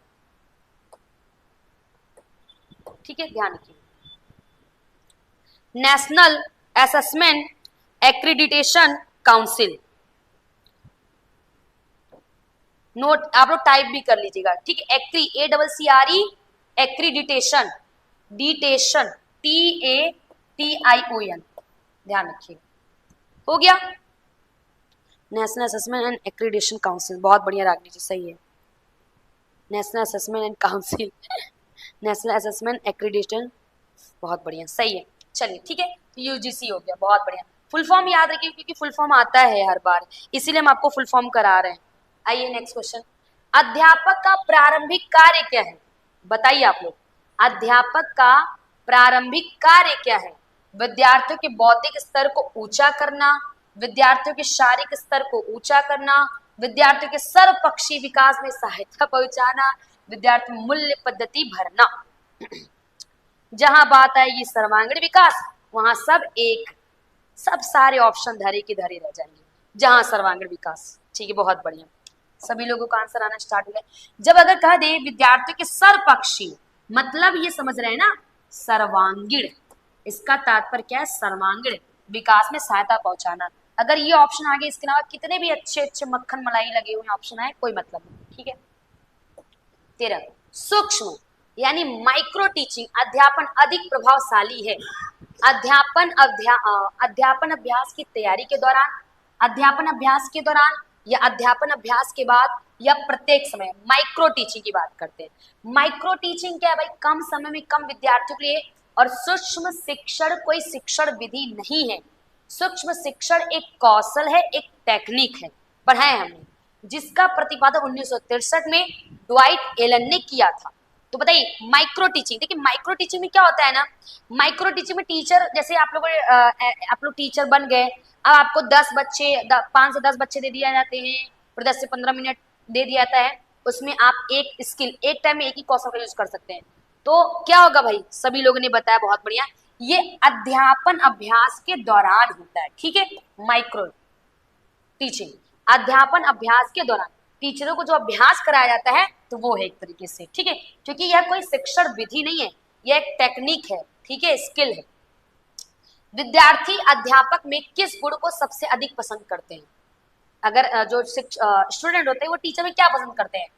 ठीक है, ध्यान रखिएगा। National assessment accreditation council, note आप लोग टाइप भी कर लीजिएगा, ठीक है। एक्री, ACCRE, एक्रीडिटेशन, डिटेशन, TATION, ध्यान रखिएगा। हो गया, national assessment and accreditation council, बहुत बढ़िया रागनी जी, सही है, national assessment and council, national assessment accreditation, बहुत बढ़िया, सही है। चलिए, ठीक है, यूजीसी हो गया, बहुत बढ़िया। फुल फॉर्म याद रखिए, क्योंकि फुल फॉर्म आता है हर बार, इसीलिए हम आपको फुल फॉर्म करा रहे हैं। आइए नेक्स्ट क्वेश्चन, अध्यापक का प्रारंभिक कार्य क्या है? बताइए आप लोग, अध्यापक का प्रारंभिक कार्य क्या है? विद्यार्थियों के बौद्धिक स्तर को ऊंचा करना, विद्यार्थियों के शारीरिक स्तर को ऊंचा करना, विद्यार्थियों के सर्वपक्षीय विकास में सहायता पहुंचाना, विद्यार्थी मूल्य पद्धति भरना। जहां बात आएगी सर्वांगीण विकास, वहां सब सारे ऑप्शन धरे के धरे रह जाएंगे, जहां सर्वांगीण विकास, ठीक है, बहुत बढ़िया। सभी लोगों का आंसर आना स्टार्ट हो गया। जब अगर कह दे विद्यार्थियों के सर्वपक्षी, मतलब ये समझ रहे हैं ना, सर्वांगीण, इसका तात्पर्य क्या है, सर्वांगीण विकास में सहायता पहुंचाना। अगर ये ऑप्शन आगे, इसके अलावा कितने भी अच्छे अच्छे मक्खन मलाई लगे हुए ऑप्शन आए, कोई मतलब नहीं, ठीक है। 13, सूक्ष्म यानी माइक्रो टीचिंग अध्यापन अधिक प्रभावशाली है। अध्यापन अभ्यास की तैयारी के दौरान, अध्यापन अभ्यास के दौरान, या अध्यापन अभ्यास के बाद, या प्रत्येक समय माइक्रो टीचिंग की बात करते हैं। माइक्रो टीचिंग क्या है भाई, कम समय में कम विद्यार्थियों के लिए। और सूक्ष्म शिक्षण कोई शिक्षण विधि नहीं है, सूक्ष्म शिक्षण एक कौशल है, एक टेक्निक है, पढ़ा है हमने, जिसका प्रतिपादन 1963 में ड्वाइट एलन ने किया था। तो बताइए माइक्रो टीचिंग, देखिए माइक्रो टीचिंग में क्या होता है ना, माइक्रो टीचिंग में टीचर, जैसे आप लोग टीचर बन गए, अब आपको 10 बच्चे 5 से 10 बच्चे दे दिए जाते हैं, फिर 10 से 15 मिनट दे दिया जाता है, उसमें आप एक स्किल, एक टाइम में एक ही कौशल का यूज कर सकते हैं। तो क्या होगा भाई, सभी लोगों ने बताया, बहुत बढ़िया, ये अध्यापन अभ्यास के दौरान होता है, ठीक है। माइक्रो टीचिंग अध्यापन अभ्यास के दौरान टीचरों को जो अभ्यास कराया जाता है, तो वो है एक तरीके से, ठीक है, क्योंकि यह कोई शिक्षण विधि नहीं है, यह एक टेक्निक है, ठीक है, स्किल है। विद्यार्थी अध्यापक में किस गुण को सबसे अधिक पसंद करते हैं? अगर जो स्टूडेंट होते हैं वो टीचर में क्या पसंद करते हैं?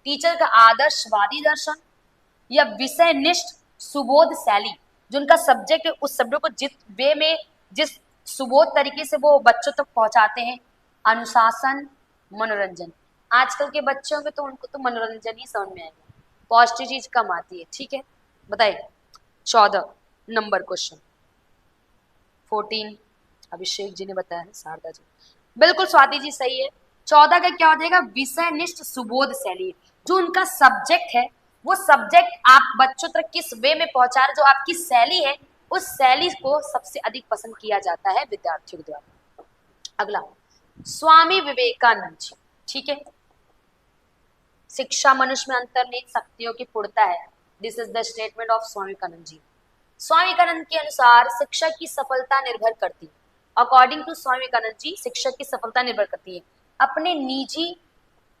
टीचर का आदर्शवादी दर्शन, या विषय निष्ठ सुबोध शैली, जो उनका सब्जेक्ट है उस सब्जेक्ट को जिस वे में, जिस सुबोध तरीके से वो बच्चों तक पहुंचाते हैं, अनुशासन, मनोरंजन। आजकल के बच्चों में तो उनको तो मनोरंजन ही समझ में आएगा, पॉजिटिव चीज कम आती है, ठीक है। बताइए 14 नंबर क्वेश्चन, 14 अभिषेक जी ने बताया है, शारदा जी बिल्कुल, स्वाति जी सही है। 14 का क्या हो जाएगा, विषय निष्ठ सुबोध शैली, जो उनका सब्जेक्ट है, वो सब्जेक्ट आप बच्चों तक किस वे में पहुंचा रहे, जो आपकी शैली है, उस शैली को सबसे अधिक पसंद किया जाता है विद्यार्थियों के द्वारा। अगला स्वामी विवेकानंद जी, ठीक है। शिक्षा मनुष्य में अंतर्निहित शक्तियों की पूर्णता है, this is the statement of Swami Vivekananda ji. Swami Vivekananda के अनुसार शिक्षक की सफलता निर्भर करती है, अकॉर्डिंग टू स्वामी विवेकानंद जी, शिक्षक की सफलता निर्भर करती है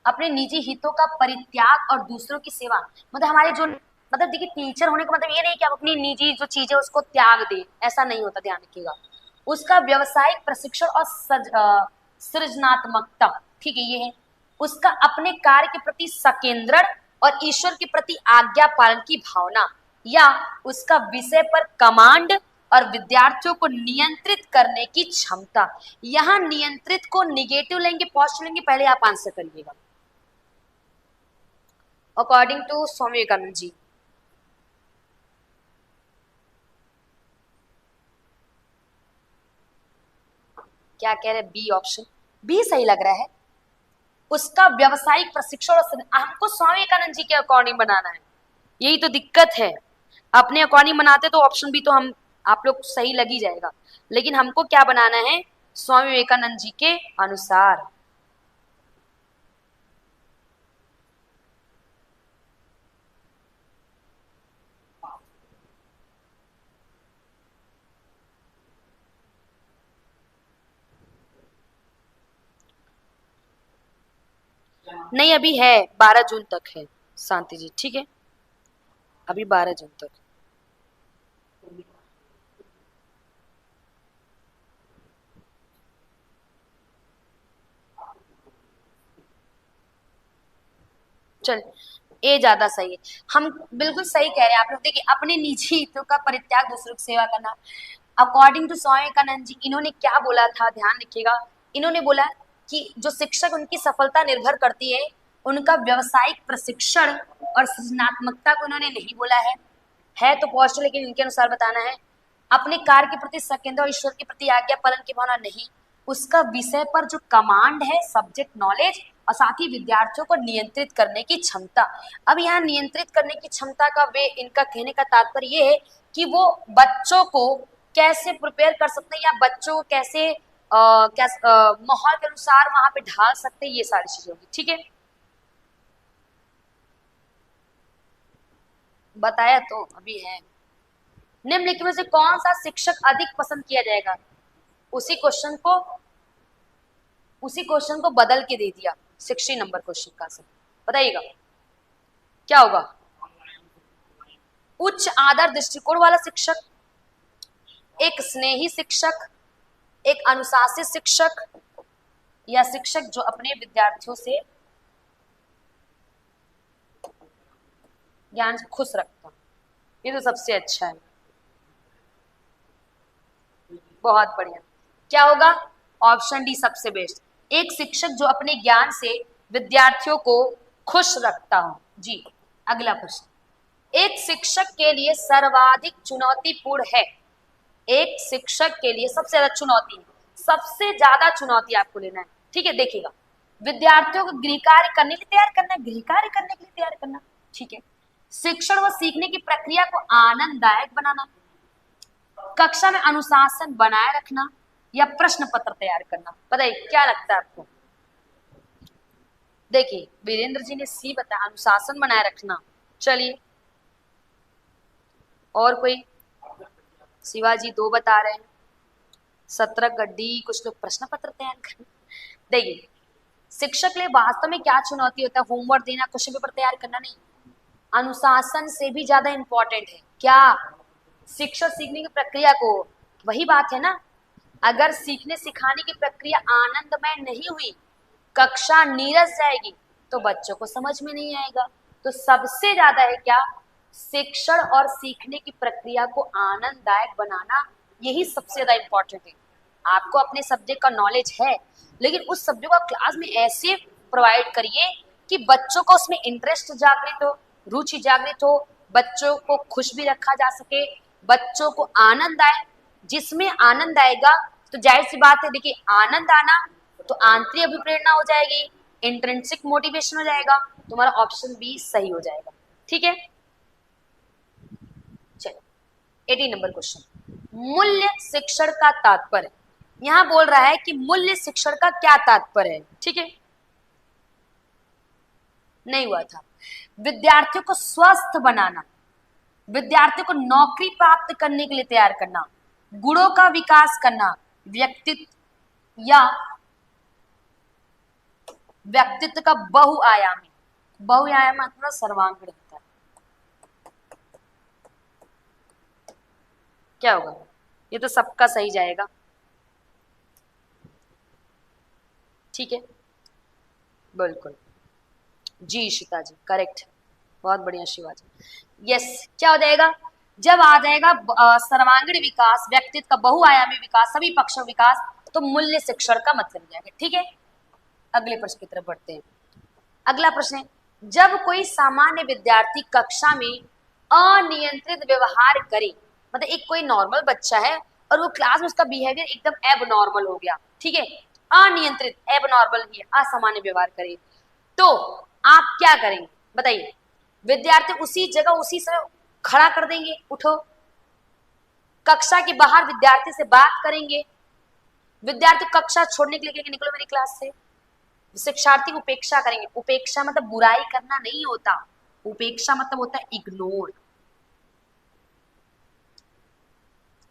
अपने निजी हितों का परित्याग और दूसरों की सेवा। मतलब हमारे जो, मतलब देखिए टीचर होने का मतलब ये नहीं कि आप अपनी निजी जो चीजें उसको त्याग दे, ऐसा नहीं होता, ध्यान रखिएगा। उसका व्यवसायिक प्रशिक्षण और सृजनात्मकता, ठीक है, ये है। उसका अपने कार्य के प्रति सकेंद्रण और ईश्वर के प्रति आज्ञा पालन की भावना, या उसका विषय पर कमांड और विद्यार्थियों को नियंत्रित करने की क्षमता। यहां नियंत्रित को निगेटिव लेंगे, पॉजिटिव लेंगे, पहले आप आंसर करिएगा। अकॉर्डिंग टू स्वामी विवेकानंद जी, क्या कह रहे, बी ऑप्शन, बी सही लग रहा है। उसका व्यवसायिक प्रशिक्षण और हमको स्वामी विवेकानंद जी के अकॉर्डिंग बनाना है, यही तो दिक्कत है। अपने अकॉर्डिंग बनाते तो ऑप्शन भी तो हम आप लोग सही लग ही जाएगा, लेकिन हमको क्या बनाना है, स्वामी विवेकानंद जी के अनुसार। नहीं अभी है, 12 जून तक है शांति जी, ठीक है, अभी 12 जून तक। चल ए ज्यादा सही है, हम बिल्कुल सही कह रहे हैं आप लोग। देखिए अपने निजी हितों का परित्याग, दूसरों की सेवा करना, अकॉर्डिंग टू स्वामी विवेकानंद जी, इन्होंने क्या बोला था, ध्यान रखिएगा। इन्होंने बोला कि जो शिक्षक, उनकी सफलता निर्भर करती है उनका व्यवसायिक प्रशिक्षण और सृजनात्मकता को इन्होंने नहीं बोला है तो पॉजिटिव, लेकिन इनके अनुसार बताना है। अपने कार्य के प्रति सकेंद्र और ईश्वर के प्रति आज्ञा पालन की भावना नहीं, उसका विषय पर जो कमांड है, सब्जेक्ट नॉलेज, और साथ ही विद्यार्थियों को नियंत्रित करने की क्षमता। अब यहाँ नियंत्रित करने की क्षमता का वे, इनका कहने का तात्पर्य ये है कि वो बच्चों को कैसे प्रिपेयर कर सकते हैं, या बच्चों को कैसे माहौल के अनुसार वहां पे ढाल सकते हैं, ये सारी चीजें होगी, ठीक है। बताया तो अभी है। निम्नलिखित में से कौन सा शिक्षक अधिक पसंद किया जाएगा? उसी क्वेश्चन को बदल के दे दिया, 60 नंबर क्वेश्चन का आंसर बताइएगा क्या होगा। उच्च आदर दृष्टिकोण वाला शिक्षक, एक स्नेही शिक्षक, एक अनुशासित शिक्षक, या शिक्षक जो अपने विद्यार्थियों से ज्ञान से खुश रखता। ये तो सबसे अच्छा है, बहुत बढ़िया। क्या होगा? ऑप्शन डी सबसे बेस्ट, एक शिक्षक जो अपने ज्ञान से विद्यार्थियों को खुश रखता हो। जी अगला प्रश्न, एक शिक्षक के लिए सर्वाधिक चुनौतीपूर्ण है, एक शिक्षक के लिए सबसे ज्यादा चुनौती है, सबसे ज्यादा चुनौती आपको लेना है। ठीक है, देखिएगा, विद्यार्थियों को गृह कार्य करने के लिए तैयार करना है, गृह कार्य करने के लिए तैयार करना। ठीक है, शिक्षण व सीखने की प्रक्रिया को आनंददायक बनाना, कक्षा में अनुशासन बनाए रखना, या प्रश्न पत्र तैयार करना। बताइए क्या लगता है आपको। देखिए वीरेंद्र जी ने सी बताया, अनुशासन बनाए रखना। चलिए और कोई, शिवाजी दो बता रहे हैं, 17 गड्डी, कुछ लोग प्रश्न पत्र तैयार करना। देखिए शिक्षक के लिए वास्तव में क्या चुनौती होता है, होमवर्क देना, क्वेश्चन पेपर तैयार करना नहीं, अनुशासन से भी ज्यादा इंपॉर्टेंट है क्या, शिक्षक सीखने की प्रक्रिया को। वही बात है ना, अगर सीखने सिखाने की प्रक्रिया आनंदमय नहीं हुई, कक्षा नीरस जाएगी, तो बच्चों को समझ में नहीं आएगा। तो सबसे ज्यादा है क्या, शिक्षण और सीखने की प्रक्रिया को आनंददायक बनाना, यही सबसे ज्यादा इंपॉर्टेंट है। आपको अपने सब्जेक्ट का नॉलेज है, लेकिन उस सब्जेक्ट को क्लास में ऐसे प्रोवाइड करिए कि बच्चों को उसमें इंटरेस्ट जागृत हो, रुचि जागृत हो, बच्चों को खुश भी रखा जा सके, बच्चों को आनंद आए। जिसमें आनंद आएगा तो जाहिर सी बात है, देखिए आनंद आना तो आंतरिक अभिप्रेरणा हो जाएगी, इंट्रिंसिक मोटिवेशन हो जाएगा, तुम्हारा ऑप्शन बी सही हो जाएगा। ठीक है, चलो 18 नंबर क्वेश्चन, मूल्य शिक्षण का तात्पर्य। यहां बोल रहा है कि मूल्य शिक्षण का क्या तात्पर्य है। ठीक है, नहीं हुआ था, विद्यार्थियों को स्वस्थ बनाना, विद्यार्थियों को नौकरी प्राप्त करने के लिए तैयार करना, गुणों का विकास करना, व्यक्तित्व या व्यक्तित्व का बहुआयामी, बहुआयामी मतलब सर्वांगीण होता है। क्या होगा, ये तो सबका सही जाएगा। ठीक है, बिल्कुल, जी शिता जी करेक्ट, बहुत बढ़िया शिवाजी। यस, क्या हो जाएगा, जब आ जाएगा सर्वांगीण विकास, व्यक्तित्व का बहुआयामी विकास, सभी पक्षों विकास, तो मूल्य शिक्षण का मतलब जाएगा। ठीक है, अगले प्रश्न की तरफ बढ़ते हैं। अगला प्रश्न है, जब कोई सामान्य विद्यार्थी कक्षा में अनियंत्रित व्यवहार करे, मतलब एक कोई नॉर्मल बच्चा है और वो क्लास में उसका बिहेवियर एकदम एबनॉर्मल हो गया, ठीक है, अनियंत्रित, एबनॉर्मल ही असामान्य व्यवहार करे, तो आप क्या करेंगे बताइए। विद्यार्थी उसी जगह उसी समय खड़ा कर देंगे, उठो, कक्षा के बाहर विद्यार्थी से बात करेंगे, विद्यार्थी कक्षा छोड़ने के लिए कहेंगे निकलो मेरी क्लास से, शिक्षार्थी उपेक्षा करेंगे। उपेक्षा मतलब बुराई करना नहीं होता, उपेक्षा मतलब होता है इग्नोर।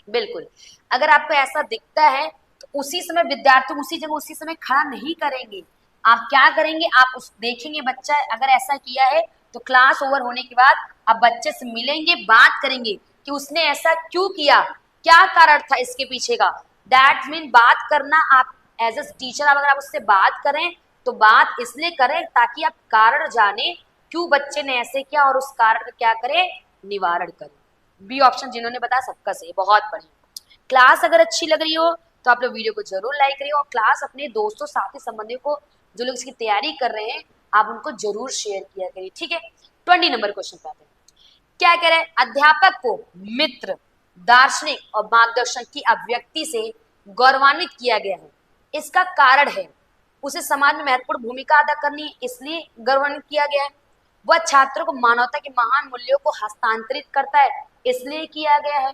बिल्कुल, अगर आपको ऐसा दिखता है तो उसी समय विद्यार्थी उसी जगह उसी समय खड़ा नहीं करेंगे। आप क्या करेंगे, आप उस देखेंगे बच्चा अगर ऐसा किया है तो क्लास ओवर होने के बाद आप बच्चे से मिलेंगे, बात करेंगे कि उसने ऐसा क्यों किया, क्या कारण था इसके पीछे का। दैट मीन बात करना, आप एज ए टीचर अगर आप उससे बात करें तो बात इसलिए करें ताकि आप कारण जाने क्यों बच्चे ने ऐसे किया और उस कारण का क्या करें, निवारण करें। बी ऑप्शन जिन्होंने बताया सबका सही, बहुत बढ़िया। क्लास अगर अच्छी लग रही हो तो आप लोग वीडियो को जरूर लाइक करिए और क्लास अपने दोस्तों साथी संबंधियों को जो लोग इसकी तैयारी कर रहे हैं आप उनको जरूर शेयर किया करिए। ठीक है, 20 नंबर क्वेश्चन पे आते हैं। क्या कह रहे हैं, अध्यापक को मित्र, दार्शनिक और मार्गदर्शक की अभिव्यक्ति से गौरवान्वित किया गया है। इसका कारण है उसे समाज में महत्वपूर्ण भूमिका अदा करनी है इसलिए गौरवान्वित किया गया है। वह छात्रों को मानवता के महान मूल्यों को हस्तांतरित करता है इसलिए किया गया है।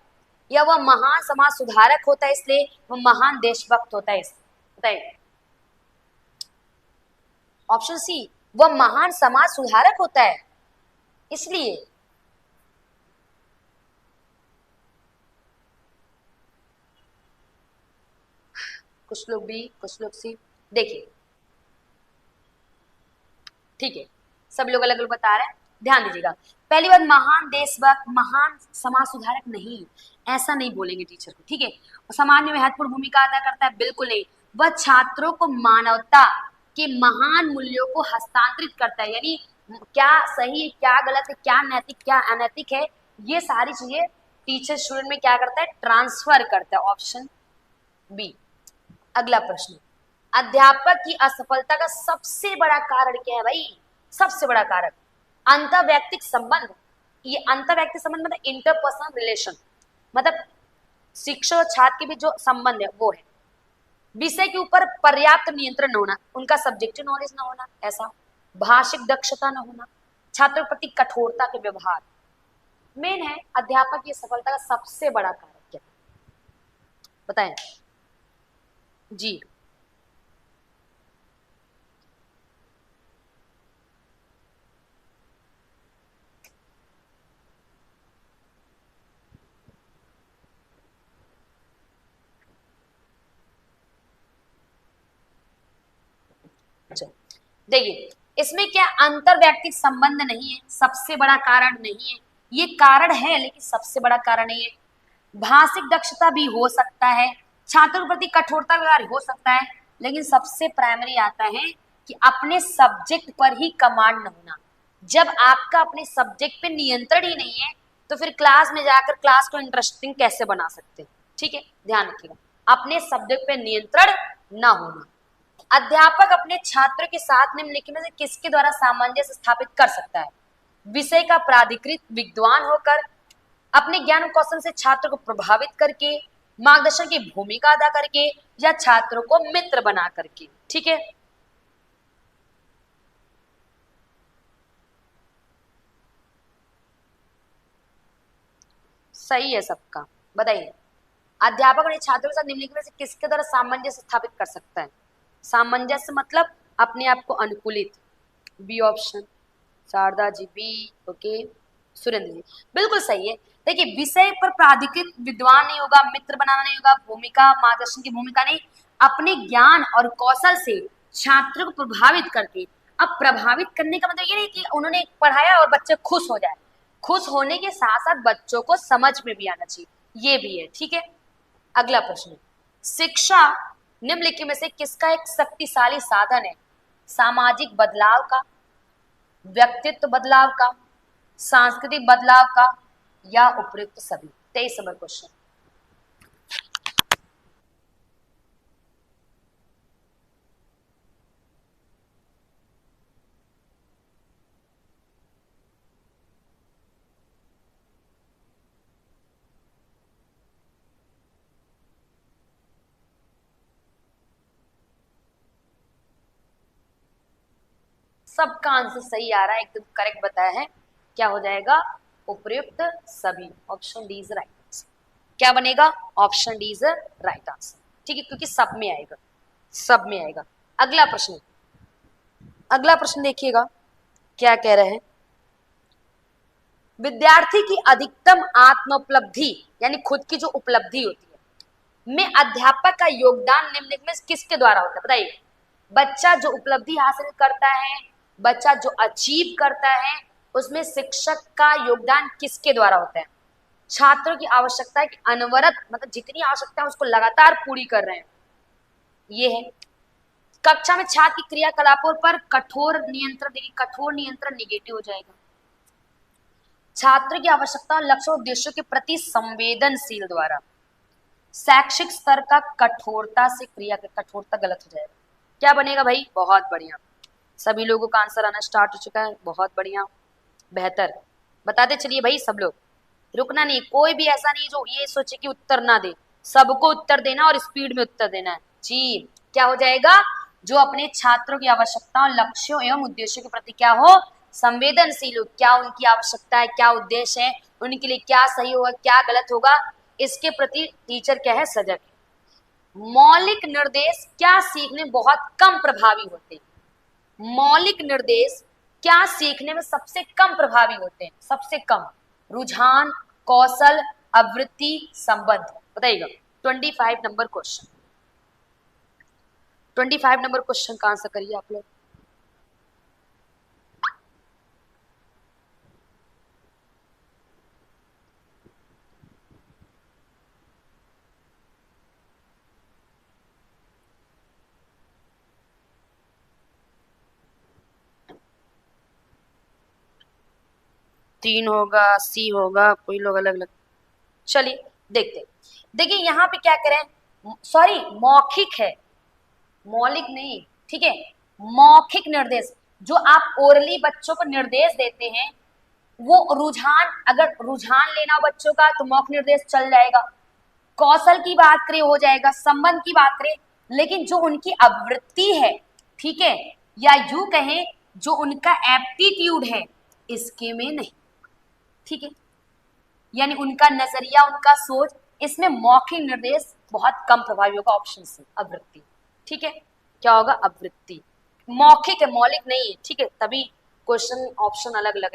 या वह महान समाज सुधारक होता है इसलिए वह महान देशभक्त होता है इसलिए। ऑप्शन सी, वह महान समाज सुधारक होता है इसलिए। कुछ लोग बी, कुछ लोग सी। देखिए ठीक है, सब लोग अलग अलग बता रहे हैं, ध्यान दीजिएगा। पहली बात, महान देशभक्त, महान समाज सुधारक नहीं, ऐसा नहीं बोलेंगे टीचर को, ठीक है। और समाज में महत्वपूर्ण भूमिका अदा करता है, बिल्कुल नहीं। वह छात्रों को मानवता के महान मूल्यों को हस्तांतरित करता है, यानी क्या सही है, क्या गलत है, क्या नैतिक, क्या अनैतिक है, ये सारी चीजें टीचर स्टूडेंट में क्या करता है, ट्रांसफर करता है। Option B. अगला प्रश्न, अध्यापक की असफलता का सबसे बड़ा कारण क्या है भाई? सबसे बड़ा कारण अंतर्वैयक्तिक संबंध। ये अंतर्वैयक्तिक संबंध मतलब इंटरपर्सनल रिलेशन, मतलब शिक्षक और छात्र के बीच जो संबंध है वो है। विषय के ऊपर पर्याप्त नियंत्रण न होना, उनका सब्जेक्टिव नॉलेज न होना, ऐसा भाषिक दक्षता न होना, छात्रों के प्रति कठोरता के व्यवहार, मेन है अध्यापक की सफलता का सबसे बड़ा कारण क्या बताएं जी। देखिए, इसमें क्या अंतर्वैयक्तिक संबंध नहीं है, सबसे बड़ा कारण नहीं है, ये कारण है लेकिन सबसे बड़ा कारण नहीं है। भाषिक दक्षता भी हो सकता है, छात्रों के प्रति कठोरता व्यवहार हो सकता है, लेकिन सबसे प्राइमरी आता है कि अपने सब्जेक्ट पर ही कमांड न होना। जब आपका अपने सब्जेक्ट पे नियंत्रण ही नहीं है तो फिर क्लास में जाकर क्लास को इंटरेस्टिंग कैसे बना सकते हैं? ठीक है, ध्यान रखिएगा, अपने सब्जेक्ट पे नियंत्रण ना होना। अध्यापक अपने छात्रों के साथ निम्नलिखित में से किसके द्वारा सामंजस्य स्थापित कर सकता है? विषय का प्राधिकृत विद्वान होकर, अपने ज्ञान कौशल से छात्रों को प्रभावित करके, मार्गदर्शन की भूमिका अदा करके, या छात्रों को मित्र बना करके। ठीक है, सही है सबका, बताइए। अध्यापक अपने छात्रों के साथ निम्नलिखित में से किसके द्वारा सामंजस्य स्थापित कर सकता है? सामंजस्य मतलब अपने आप को अनुकूलित। B option, Sharda ji B, okay, Surendra ji बिल्कुल सही है। देखिए, विषय पर प्राधिकृत विद्वान नहीं होगा, मित्र बनाना नहीं होगा, भूमिका मार्गदर्शन की भूमिका नहीं, अपने ज्ञान और कौशल से छात्रों को प्रभावित करके। अब प्रभावित करने का मतलब ये नहीं कि उन्होंने पढ़ाया और बच्चे खुश हो जाए, खुश होने के साथ साथ बच्चों को समझ में भी आना चाहिए, ये भी है। ठीक है, अगला प्रश्न, शिक्षा निम्नलिखित में से किसका एक शक्तिशाली साधन है? सामाजिक बदलाव का, व्यक्तित्व बदलाव का, सांस्कृतिक बदलाव का, या उपयुक्त सभी? 23 नंबर क्वेश्चन। सबका आंसर सही आ रहा है, एकदम करेक्ट बताया है। क्या हो जाएगा? उपयुक्त सभी। Option D is right answer. क्या बनेगा? Option D is right answer. ठीक है, क्योंकि सब में आएगा, सब में आएगा। अगला प्रश्न, अगला प्रश्न देखिएगा क्या कह रहे हैं। विद्यार्थी की अधिकतम आत्मोपलब्धि, यानी खुद की जो उपलब्धि होती है, में अध्यापक का योगदान निम्नलिखित में किसके द्वारा होता है? बताइए। बच्चा जो उपलब्धि हासिल करता है, बच्चा जो अचीव करता है, उसमें शिक्षक का योगदान किसके द्वारा होता है? छात्रों की आवश्यकता की अनवरत, मतलब जितनी आवश्यकता है उसको लगातार पूरी कर रहे हैं, ये है। कक्षा में छात्र की क्रियाकलापों पर कठोर नियंत्रण, देखिए कठोर नियंत्रण निगेटिव हो जाएगा। छात्र की आवश्यकता, लक्ष्य और उद्देश्यों के प्रति संवेदनशील द्वारा। शैक्षिक स्तर का कठोरता से क्रिया, कठोरता गलत हो जाएगा। क्या बनेगा भाई? बहुत बढ़िया, सभी लोगों का आंसर आना स्टार्ट हो चुका है, बहुत बढ़िया, बेहतर। बताते चलिए भाई सब लोग, रुकना नहीं, कोई भी ऐसा नहीं जो ये सोचे कि उत्तर ना दे, सबको उत्तर देना और स्पीड में उत्तर देना है जी। क्या हो जाएगा? जो अपने छात्रों की आवश्यकताओं, लक्ष्यों एवं उद्देश्यों के प्रति क्या हो? संवेदनशील हो। क्या उनकी आवश्यकता है, क्या उद्देश्य है, उनके लिए क्या सही होगा, क्या गलत होगा, इसके प्रति टीचर क्या है? सजग है। मौलिक निर्देश क्या सीखने बहुत कम प्रभावी होते हैं? मौलिक निर्देश क्या सीखने में सबसे कम प्रभावी होते हैं? सबसे कम? रुझान, कौशल, आवृत्ति, संबंध? बताइएगा। 25 नंबर क्वेश्चन, 25 नंबर क्वेश्चन का आंसर करिए आप लोग। 3 होगा, सी होगा, कोई लोग अलग अलग। चलिए देखते। देखिए यहाँ पे क्या करें, सॉरी मौखिक है, मौलिक नहीं, ठीक है। मौखिक निर्देश, जो आप ओरली बच्चों को निर्देश देते हैं, वो रुझान, अगर रुझान लेना हो बच्चों का तो मौखिक निर्देश चल जाएगा, कौशल की बात करें हो जाएगा, संबंध की बात करें, लेकिन जो उनकी आवृत्ति है, ठीक है, या यूं कहें जो उनका एप्टीट्यूड है, इसके में नहीं, ठीक है। यानी उनका नजरिया, उनका सोच, इसमें मौखिक निर्देश बहुत कम प्रभावी होगा, ऑप्शन सी आवृत्ति, ठीक है। क्या होगा, आवृत्ति। मौखिक है, मौलिक नहीं है, ठीक है, तभी क्वेश्चन ऑप्शन अलग अलग